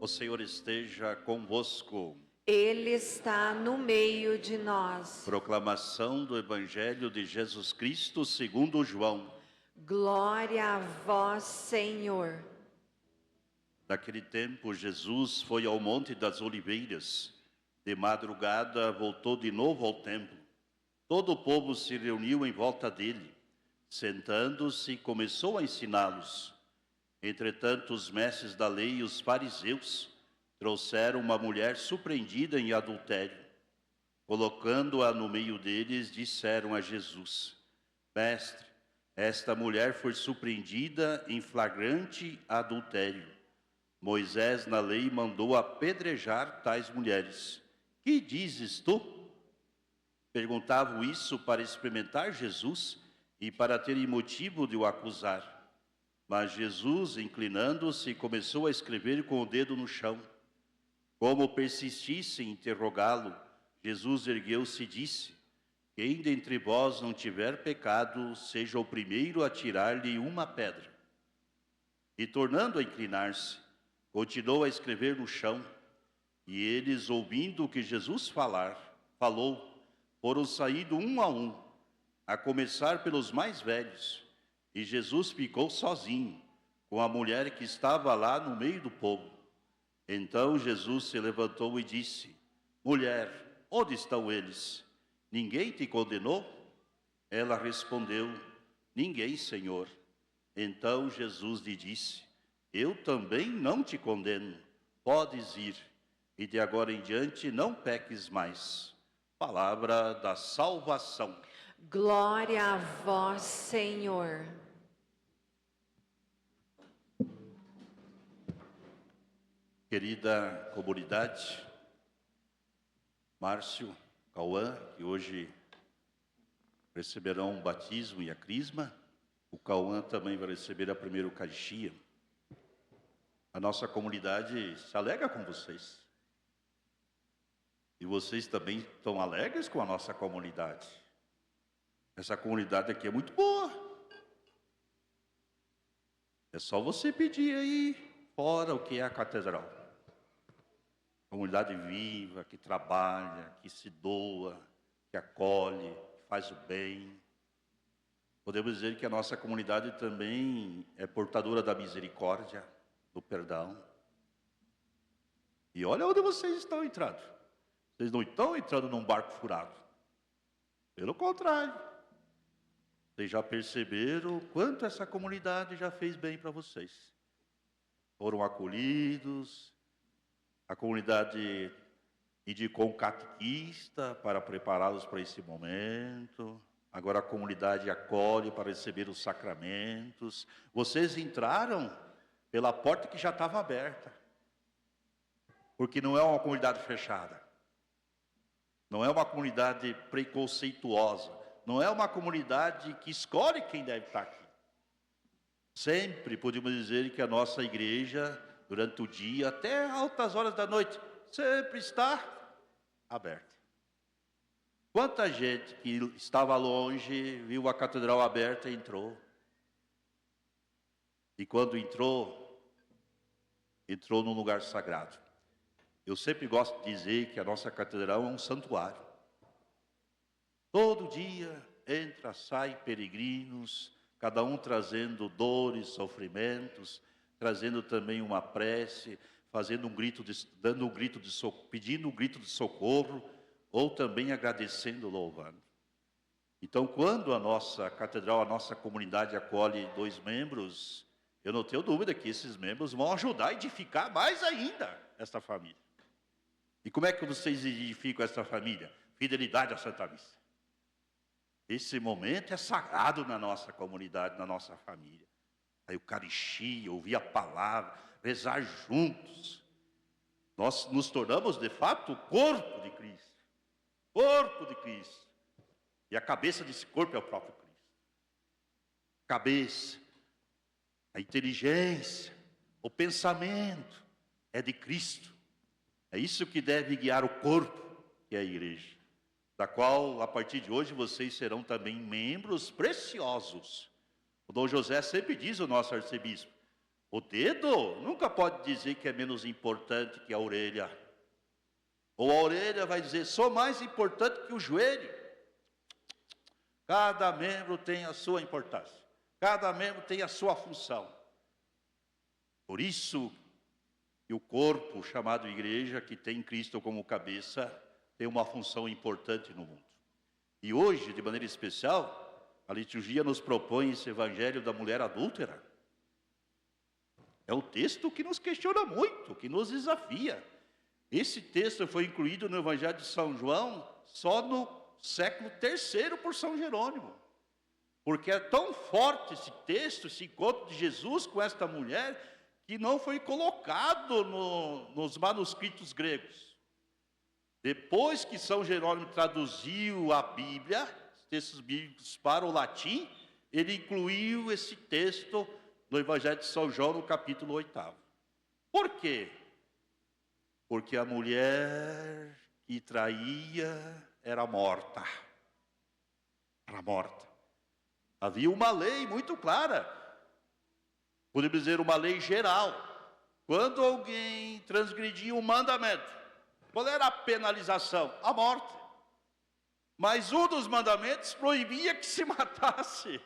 O Senhor esteja convosco. Ele está no meio de nós. Proclamação do Evangelho de Jesus Cristo segundo João. Glória a vós, Senhor. Naquele tempo, Jesus foi ao Monte das Oliveiras. De madrugada, voltou de novo ao templo. Todo o povo se reuniu em volta dele. Sentando-se, começou a ensiná-los. Entretanto, os mestres da lei e os fariseus trouxeram uma mulher surpreendida em adultério. Colocando-a no meio deles, disseram a Jesus: Mestre, esta mulher foi surpreendida em flagrante adultério. Moisés, na lei, mandou apedrejar tais mulheres. Que dizes tu? Perguntavam isso para experimentar Jesus e para terem motivo de o acusar. Mas Jesus, inclinando-se, começou a escrever com o dedo no chão. Como persistissem em interrogá-lo, Jesus ergueu-se e disse: Quem dentre vós não tiver pecado, seja o primeiro a tirar-lhe uma pedra. E tornando a inclinar-se, continuou a escrever no chão. E eles, ouvindo o que Jesus falou, foram saindo um, a começar pelos mais velhos. E Jesus ficou sozinho, com a mulher que estava lá no meio do povo. Então Jesus se levantou e disse: Mulher, onde estão eles? Ninguém te condenou? Ela respondeu: Ninguém, Senhor. Então Jesus lhe disse: Eu também não te condeno. Podes ir, e de agora em diante não peques mais. Palavra da salvação. Glória a vós, Senhor. Querida comunidade, Márcio, Cauã, que hoje receberão o batismo e a crisma, o Cauã também vai receber a primeira Eucaristia. A nossa comunidade se alegra com vocês. E vocês também estão alegres com a nossa comunidade. Essa comunidade aqui é muito boa. É só você pedir aí fora o que é a catedral. Comunidade viva, que trabalha, que se doa, que acolhe, que faz o bem. Podemos dizer que a nossa comunidade também é portadora da misericórdia, do perdão. E olha onde vocês estão entrando. Vocês não estão entrando num barco furado. Pelo contrário. Vocês já perceberam o quanto essa comunidade já fez bem para vocês. Foram acolhidos. A comunidade indicou um catequista para prepará-los para esse momento. Agora a comunidade acolhe para receber os sacramentos. Vocês entraram pela porta que já estava aberta. Porque não é uma comunidade fechada. Não é uma comunidade preconceituosa. Não é uma comunidade que escolhe quem deve estar aqui. Sempre podemos dizer que a nossa igreja, durante o dia, até altas horas da noite, sempre está aberta. Quanta gente que estava longe, viu a catedral aberta e entrou. E quando entrou num lugar sagrado. Eu sempre gosto de dizer que a nossa catedral é um santuário. Todo dia entra, sai peregrinos, cada um trazendo dores, sofrimentos, trazendo também uma prece, fazendo pedindo um grito de socorro, ou também agradecendo, louvando. Então, quando a nossa catedral, a nossa comunidade acolhe 2 membros, eu não tenho dúvida que esses membros vão ajudar a edificar mais ainda esta família. E como é que vocês edificam essa família? Fidelidade à Santa Missa. Esse momento é sagrado na nossa comunidade, na nossa família. A Eucaristia, ouvir a palavra, rezar juntos. Nós nos tornamos, de fato, o corpo de Cristo. Corpo de Cristo. E a cabeça desse corpo é o próprio Cristo. Cabeça, a inteligência, o pensamento é de Cristo. É isso que deve guiar o corpo, que é a igreja, da qual, a partir de hoje, vocês serão também membros preciosos. O Dom José sempre diz, o nosso arcebispo, O dedo nunca pode dizer que é menos importante que a orelha. Ou a orelha vai dizer, sou mais importante que o joelho. Cada membro tem a sua importância. Cada membro tem a sua função. Por isso que o corpo chamado igreja, que tem Cristo como cabeça, tem uma função importante no mundo. E hoje, de maneira especial, a liturgia nos propõe esse evangelho da mulher adúltera. É um texto que nos questiona muito, que nos desafia. Esse texto foi incluído no Evangelho de São João só no século III por São Jerônimo. Porque é tão forte esse texto, esse encontro de Jesus com esta mulher, que não foi colocado nos manuscritos gregos. Depois que São Jerônimo traduziu a Bíblia, os textos bíblicos para o latim, ele incluiu esse texto no Evangelho de São João, no capítulo 8. Por quê? Porque a mulher que traía era morta. Era morta. Havia uma lei muito clara. Podemos dizer uma lei geral. Quando alguém transgredia um mandamento, qual era a penalização? A morte. Mas um dos mandamentos proibia que se matasse.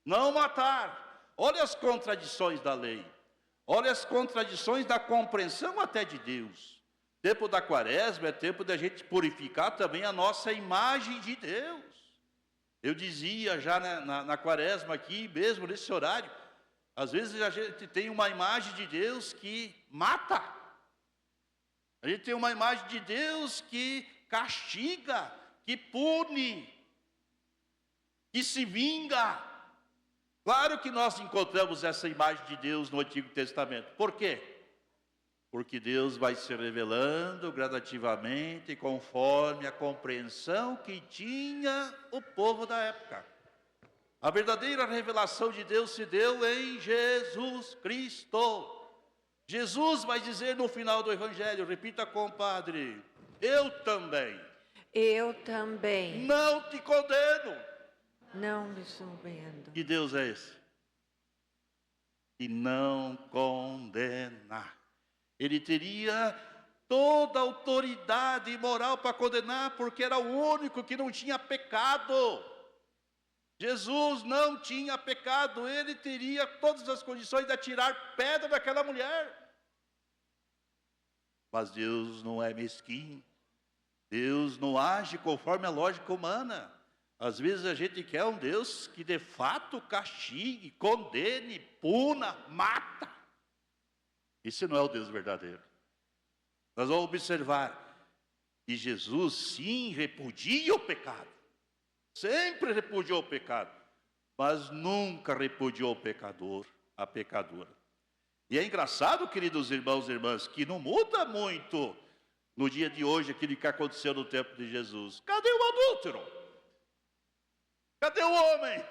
Não matar. Olha as contradições da lei. Olha as contradições da compreensão até de Deus. Tempo da quaresma é tempo da gente purificar também a nossa imagem de Deus. Eu dizia já na quaresma aqui, mesmo nesse horário, às vezes a gente tem uma imagem de Deus que mata. A gente tem uma imagem de Deus que castiga, que pune, que se vinga. Claro que nós encontramos essa imagem de Deus no Antigo Testamento. Por quê? Porque Deus vai se revelando gradativamente conforme a compreensão que tinha o povo da época. A verdadeira revelação de Deus se deu em Jesus Cristo. Jesus vai dizer no final do Evangelho, repita, compadre, eu também. Eu também Não te condeno. não lhe subendo. Que Deus é esse? Que não condena. Ele teria toda a autoridade moral para condenar, porque era o único que não tinha pecado. Jesus não tinha pecado, ele teria todas as condições de atirar pedra daquela mulher. Mas Deus não é mesquinho. Deus não age conforme a lógica humana. Às vezes a gente quer um Deus que de fato castigue, condene, puna, mata. Esse não é o Deus verdadeiro. Nós vamos observar que Jesus sim repudia o pecado. Sempre repudiou o pecado. Mas nunca repudiou o pecador, a pecadora. E é engraçado, queridos irmãos e irmãs, que não muda muito no dia de hoje aquilo que aconteceu no tempo de Jesus. Cadê o adúltero? Cadê o homem?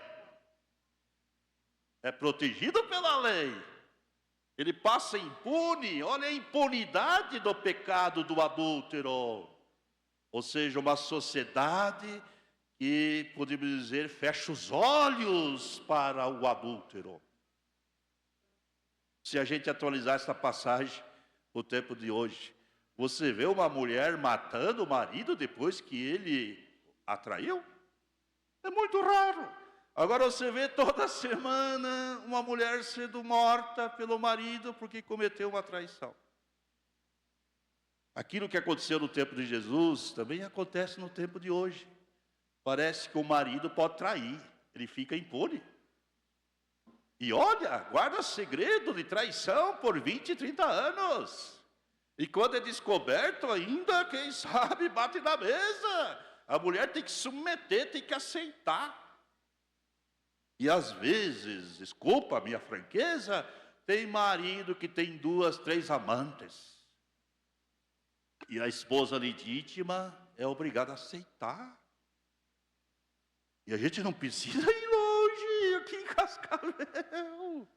É protegido pela lei. Ele passa impune. Olha a impunidade do pecado do adúltero. Ou seja, uma sociedade que, podemos dizer, fecha os olhos para o adúltero. Se a gente atualizar essa passagem no tempo de hoje, você vê uma mulher matando o marido depois que ele a traiu? É muito raro. Agora você vê toda semana uma mulher sendo morta pelo marido porque cometeu uma traição. Aquilo que aconteceu no tempo de Jesus também acontece no tempo de hoje. Parece que o marido pode trair, ele fica impune. E olha, guarda segredo de traição por 20, 30 anos. E quando é descoberto ainda, quem sabe, bate na mesa. A mulher tem que submeter, tem que aceitar. E às vezes, desculpa a minha franqueza, tem marido que tem 2, 3 amantes. E a esposa legítima é obrigada a aceitar. E a gente não precisa ir longe, aqui em Cascavel.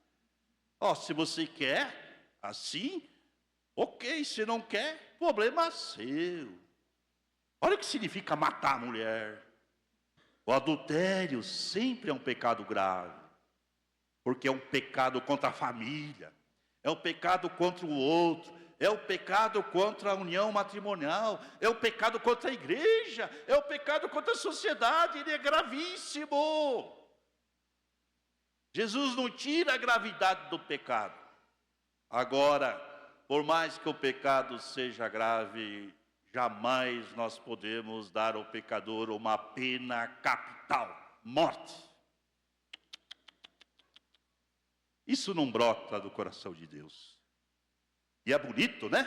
Se você quer, assim, ok. Se não quer, problema seu. Olha o que significa matar a mulher. O adultério sempre é um pecado grave. porque é um pecado contra a família, é um pecado contra o outro, é o pecado contra a união matrimonial, é o pecado contra a igreja, é o pecado contra a sociedade, ele é gravíssimo. Jesus não tira a gravidade do pecado. Agora, por mais que o pecado seja grave, jamais nós podemos dar ao pecador uma pena capital, morte. Isso não brota do coração de Deus. E é bonito, né?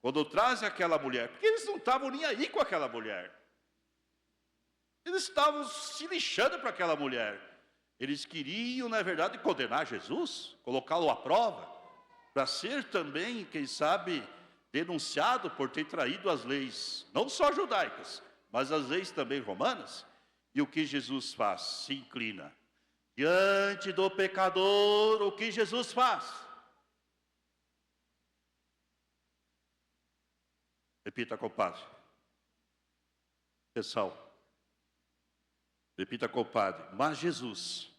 Quando traz aquela mulher, porque eles não estavam nem aí com aquela mulher. Eles estavam se lixando para aquela mulher. Eles queriam, na verdade, condenar Jesus, colocá-lo à prova, para ser também, quem sabe, denunciado por ter traído as leis, não só judaicas, mas as leis também romanas. E o que Jesus faz? Se inclina. Diante do pecador, o que Jesus faz? Repita, compadre. Pessoal. Repita, compadre. Mas Jesus,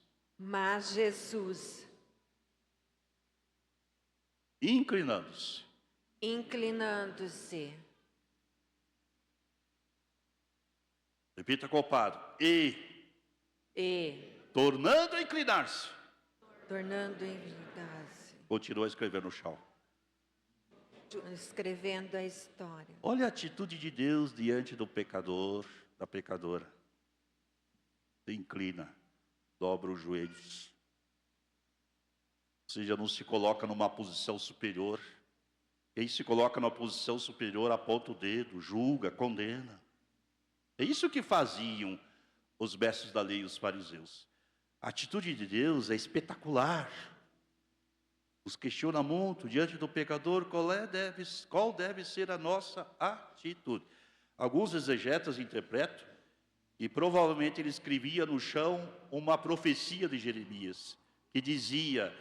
inclinando-se, repita, compadre. E Tornando a inclinar-se. tornando em verdade, Continua a escrever no chão. escrevendo a história. Olha a atitude de Deus diante do pecador, da pecadora. Se inclina, dobra os joelhos. Ou seja, não se coloca numa posição superior. Quem se coloca numa posição superior aponta o dedo, julga, condena. É isso que faziam os mestres da lei e os fariseus. A atitude de Deus é espetacular. Os questiona muito diante do pecador qual deve ser a nossa atitude. Alguns exegetas interpretam e provavelmente ele escrevia no chão uma profecia de Jeremias, que dizia: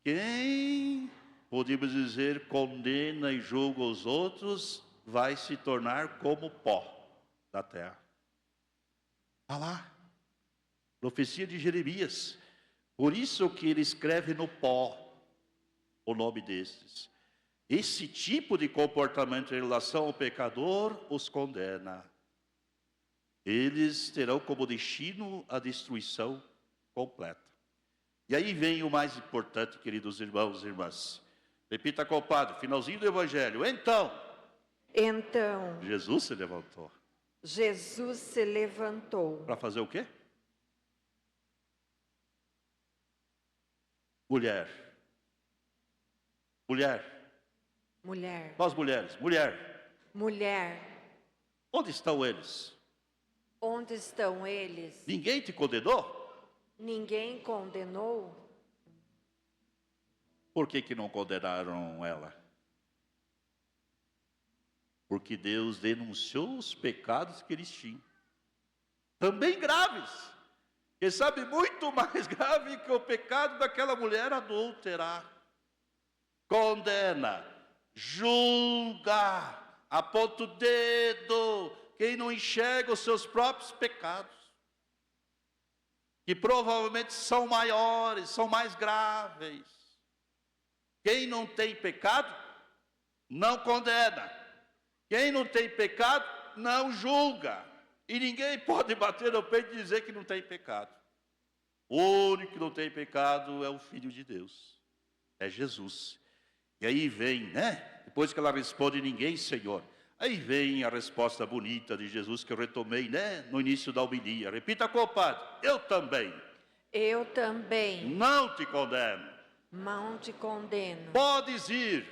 quem, podemos dizer, condena e julga os outros, vai se tornar como pó da terra. Está lá, profecia de Jeremias. Por isso que ele escreve no pó o nome destes. Esse tipo de comportamento em relação ao pecador os condena. Eles terão como destino a destruição completa. E aí vem o mais importante, queridos irmãos e irmãs. Repita, compadre, finalzinho do Evangelho. Então, Jesus se levantou. Jesus se levantou. Para fazer o quê? Mulher. Nós mulheres. Mulher, Onde estão eles? onde estão eles? Ninguém te condenou? Ninguém condenou? Por que não condenaram ela? Porque Deus denunciou os pecados que eles tinham. Também graves. Quem sabe muito mais grave que o pecado daquela mulher adúltera. Condena, julga, aponta o dedo. Quem não enxerga os seus próprios pecados, que provavelmente são maiores, são mais graves. Quem não tem pecado, não condena. Quem não tem pecado, não julga. E ninguém pode bater no peito e dizer que não tem pecado. O único que não tem pecado é o Filho de Deus, é Jesus. E aí vem, né? Depois que ela responde, ninguém, Senhor. Aí vem a resposta bonita de Jesus que eu retomei, né? No início da homilia. Repita, compadre. Eu também. Não te condeno. Não te condeno. Podes ir.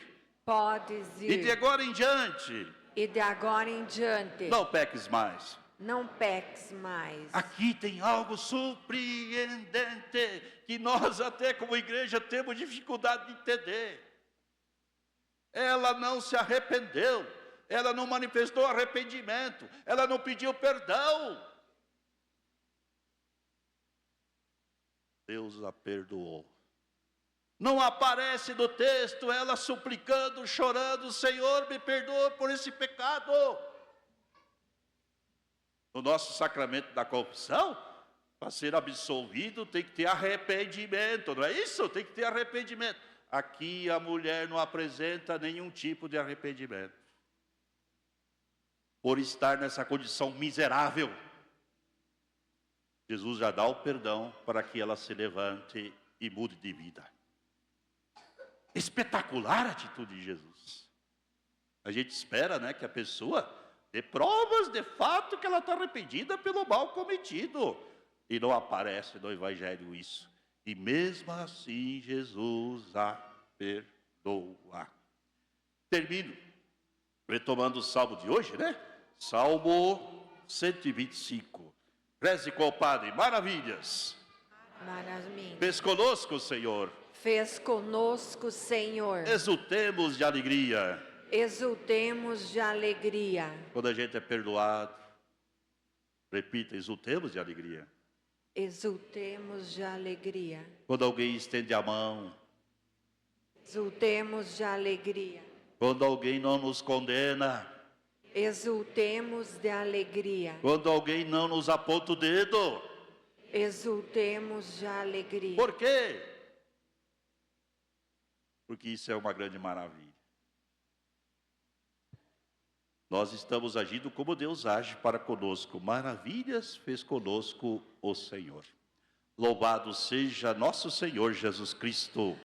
E de agora em diante. Não peques mais. Não peques mais. Aqui tem algo surpreendente que nós até como igreja temos dificuldade de entender. Ela não se arrependeu, ela não manifestou arrependimento, ela não pediu perdão. Deus a perdoou. Não aparece no texto ela suplicando, chorando: Senhor, me perdoa por esse pecado. No nosso sacramento da confissão, Para ser absolvido tem que ter arrependimento, não é isso? Tem que ter arrependimento. Aqui a mulher não apresenta nenhum tipo de arrependimento. Por estar nessa condição miserável, Jesus já dá o perdão para que ela se levante e mude de vida. Espetacular a atitude de Jesus. A gente espera, né, que a pessoa dê provas de fato que ela está arrependida pelo mal cometido. E não aparece no Evangelho isso. E mesmo assim Jesus a perdoa. Termino retomando o salmo de hoje, né? Salmo 125. Reze com o Padre, maravilhas. Maravilha. Fez conosco, Senhor. Fez conosco, Senhor. Exultemos de alegria. Exultemos de alegria. Quando a gente é perdoado, repita, exultemos de alegria. Exultemos de alegria. Quando alguém estende a mão, Exultemos de alegria. quando alguém não nos condena, Exultemos de alegria. quando alguém não nos aponta o dedo. Exultemos de alegria. Por quê? Porque isso é uma grande maravilha. Nós estamos agindo como Deus age para conosco. Maravilhas fez conosco o Senhor. Louvado seja nosso Senhor Jesus Cristo.